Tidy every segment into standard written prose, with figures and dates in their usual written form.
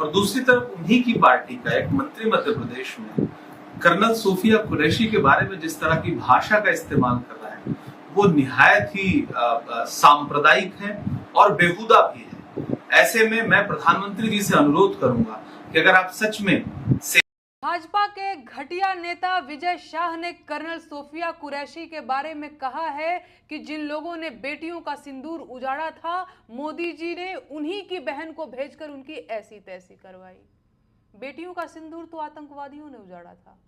और दूसरी तरफ उन्हीं की पार्टी का एक मंत्री मध्य प्रदेश में कर्नल सोफिया कुरैशी के बारे में जिस तरह की भाषा का इस्तेमाल कर रहा है वो निहायत ही सांप्रदायिक है और बेहुदा भी है। ऐसे में मैं प्रधानमंत्री जी से अनुरोध करूंगा कि अगर आप सच में भाजपा के घटिया नेता विजय शाह ने कर्नल सोफिया कुरैशी के बारे में कहा है कि जिन लोगों ने बेटियों का सिंदूर उजाड़ा था, मोदी जी ने उन्हीं की बहन को भेजकर उनकी ऐसी तैसी करवाई। बेटियों का सिंदूर तो आतंकवादियों ने उजाड़ा था,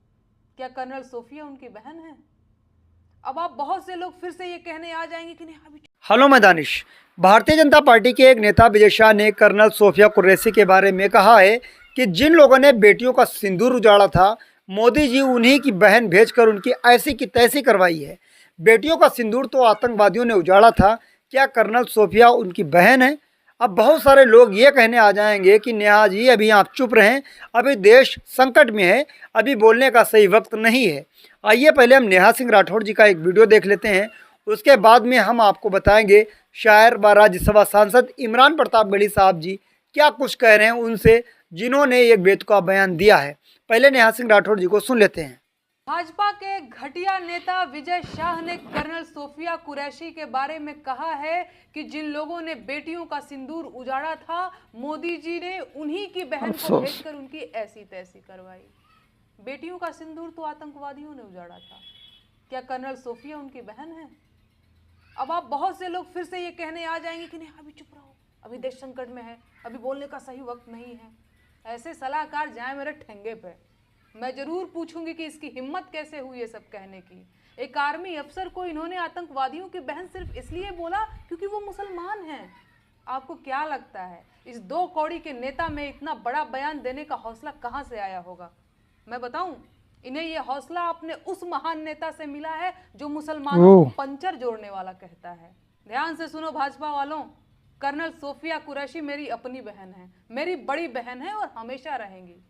क्या कर्नल सोफिया उनकी बहन है? अब आप बहुत से लोग फिर से ये कहने आ जाएंगे कि नहीं अभी। हेलो मैं दानिश। भारतीय जनता पार्टी के एक नेता विजय शाह ने कर्नल सोफिया कुरैशी के बारे में कहा है कि जिन लोगों ने बेटियों का सिंदूर उजाड़ा था, मोदी जी उन्हीं की बहन भेजकर उनकी ऐसी की तैसी करवाई है। बेटियों का सिंदूर तो आतंकवादियों ने उजाड़ा था, क्या कर्नल सोफिया उनकी बहन है? अब बहुत सारे लोग ये कहने आ जाएंगे कि नेहा जी अभी आप चुप रहें, अभी देश संकट में है, अभी बोलने का सही वक्त नहीं है। आइए पहले हम नेहा सिंह राठौड़ जी का एक वीडियो देख लेते हैं, उसके बाद में हम आपको बताएंगे शायर व राज्यसभा सांसद इमरान प्रताप गढ़ी साहब जी क्या कुछ कह रहे हैं उनसे, जिन्होंने एक बेतुका बयान दिया है। पहले नेहा सिंह राठौड़ जी को सुन लेते हैं। भाजपा के घटिया नेता विजय शाह ने कर्नल सोफिया कुरैशी के बारे में कहा है कि जिन लोगों ने बेटियों का सिंदूर उजाड़ा था, मोदी जी ने उन्हीं की बहन को भेजकर उनकी ऐसी तैसी करवाई। बेटियों का सिंदूर तो आतंकवादियों ने उजाड़ा था, क्या कर्नल सोफिया उनकी बहन है? अब आप बहुत से लोग फिर से ये कहने आ जाएंगे कि नहीं अभी चुप रहो, अभी देश संकट में है, अभी बोलने का सही वक्त नहीं है। ऐसे सलाहकार जाए मेरे ठेंगे पे। मैं जरूर पूछूंगी कि इसकी हिम्मत कैसे हुई ये सब कहने की। एक आर्मी अफसर को इन्होंने आतंकवादियों की बहन सिर्फ इसलिए बोला क्योंकि वो मुसलमान हैं। आपको क्या लगता है इस दो कौड़ी के नेता में इतना बड़ा बयान देने का हौसला कहां से आया होगा? मैं बताऊं, इन्हें ये हौसला अपने उस महान नेता से मिला है जो मुसलमानों को पंचर जोड़ने वाला कहता है। ध्यान से सुनो भाजपा वालों, कर्नल सोफिया कुरैशी मेरी अपनी बहन है, मेरी बड़ी बहन है और हमेशा रहेंगी।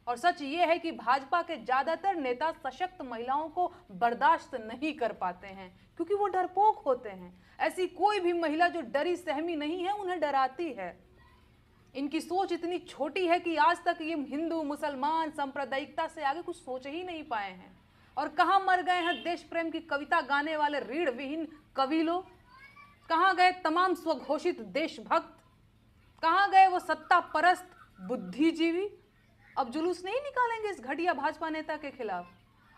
और सच ये है कि भाजपा के ज्यादातर नेता सशक्त महिलाओं को बर्दाश्त नहीं कर पाते हैं क्योंकि वो डरपोक होते हैं। ऐसी कोई भी महिला जो डरी सहमी नहीं है उन्हें डराती है। इनकी सोच इतनी छोटी है कि आज तक ये हिंदू मुसलमान सांप्रदायिकता से आगे कुछ सोच ही नहीं पाए हैं। और कहाँ मर गए हैं देश प्रेम की कविता गाने वाले रीढ़ विहीन कवि लोग? कहाँ गए तमाम स्वघोषित देशभक्त? कहाँ गए वो सत्ता परस्त बुद्धिजीवी? अब जुलूस नहीं निकालेंगे इस घटिया भाजपा नेता के खिलाफ?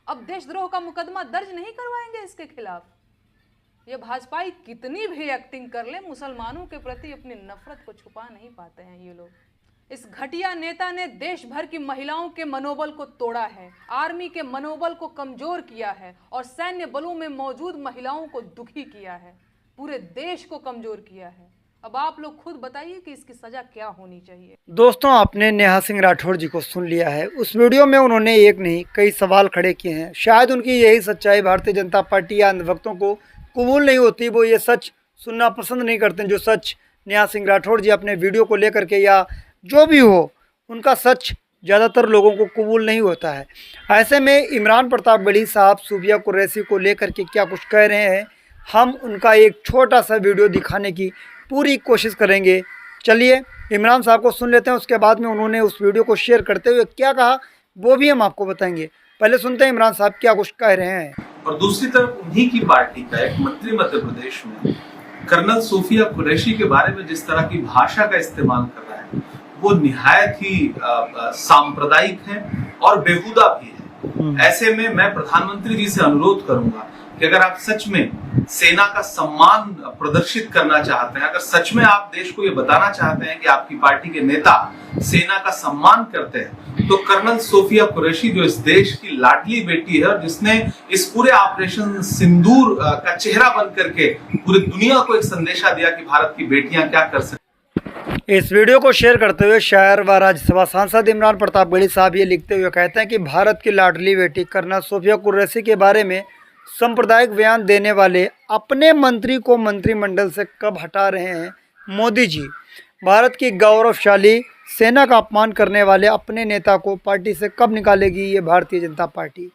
अब देशद्रोह का मुकदमा दर्ज नहीं करवाएंगे इसके खिलाफ? ये भाजपाई कितनी भी एक्टिंग कर ले, मुसलमानों के प्रति अपनी नफरत को छुपा नहीं पाते हैं ये लोग। इस घटिया नेता ने देश भर की महिलाओं के मनोबल को तोड़ा है, आर्मी के मनोबल को कमजोर किया है और सैन्य बलों में मौजूद महिलाओं को दुखी किया है, पूरे देश को कमजोर किया है। अब आप लोग खुद बताइए कि इसकी सजा क्या होनी चाहिए। दोस्तों, आपने नेहा सिंह राठौड़ जी को सुन लिया है। उस वीडियो में उन्होंने एक नहीं कई सवाल खड़े किए हैं। शायद उनकी यही सच्चाई भारतीय जनता पार्टी या अंधभक्तों को कबूल नहीं होती, वो ये सच सुनना पसंद नहीं करते जो सच नेहा सिंह राठौड़ जी अपने वीडियो को लेकर के या जो भी हो उनका सच ज़्यादातर लोगों को कबूल नहीं होता है। ऐसे में इमरान प्रताप गढ़ी साहब सोफिया कुरैशी को लेकर के क्या कुछ कह रहे हैं, हम उनका एक छोटा सा वीडियो दिखाने की पूरी कोशिश करेंगे। चलिए इमरान साहब को सुन लेते हैं, उसके बाद में उन्होंने उस वीडियो को शेयर करते हुए क्या कहा वो भी हम आपको बताएंगे। पहले सुनते हैं इमरान साहब क्या कुछ कह रहे हैं। और दूसरी तरफ उन्हीं की पार्टी का एक मंत्री मध्य प्रदेश में कर्नल सोफिया कुरैशी के बारे में जिस तरह की भाषा का इस्तेमाल कर रहा है वो निहायत ही सांप्रदायिक है और बेहुदा भी है। ऐसे में मैं प्रधानमंत्री जी से अनुरोध करूंगा कि अगर आप सच में सेना का सम्मान प्रदर्शित करना चाहते हैं, अगर सच में आप देश को ये बताना चाहते हैं कि आपकी पार्टी के नेता सेना का सम्मान करते हैं, तो कर्नल सोफिया कुरैशी जो इस देश की लाडली बेटी है और जिसने इस पूरे ऑपरेशन सिंदूर का चेहरा बन करके पूरी दुनिया को एक संदेशा दिया कि भारत की बेटियां क्या कर सकती। इस वीडियो को शेयर करते हुए शायर व राज्यसभा सांसद इमरान प्रताप गढ़ी साहब ये लिखते हुए कहते हैं कि भारत की लाडली बेटी कर्नल सोफिया कुरैशी के बारे में सांप्रदायिक बयान देने वाले अपने मंत्री को मंत्रिमंडल से कब हटा रहे हैं मोदी जी? भारत की गौरवशाली सेना का अपमान करने वाले अपने नेता को पार्टी से कब निकालेगी ये भारतीय जनता पार्टी?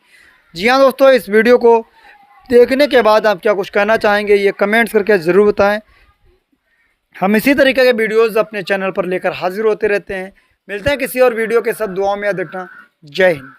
जी हाँ दोस्तों, इस वीडियो को देखने के बाद आप क्या कुछ कहना चाहेंगे ये कमेंट्स करके ज़रूर बताएं। हम इसी तरीके के वीडियोज़ अपने चैनल पर लेकर हाजिर होते रहते हैं। मिलते हैं किसी और वीडियो के साथ, दुआओं में याद रखना। जय हिंद।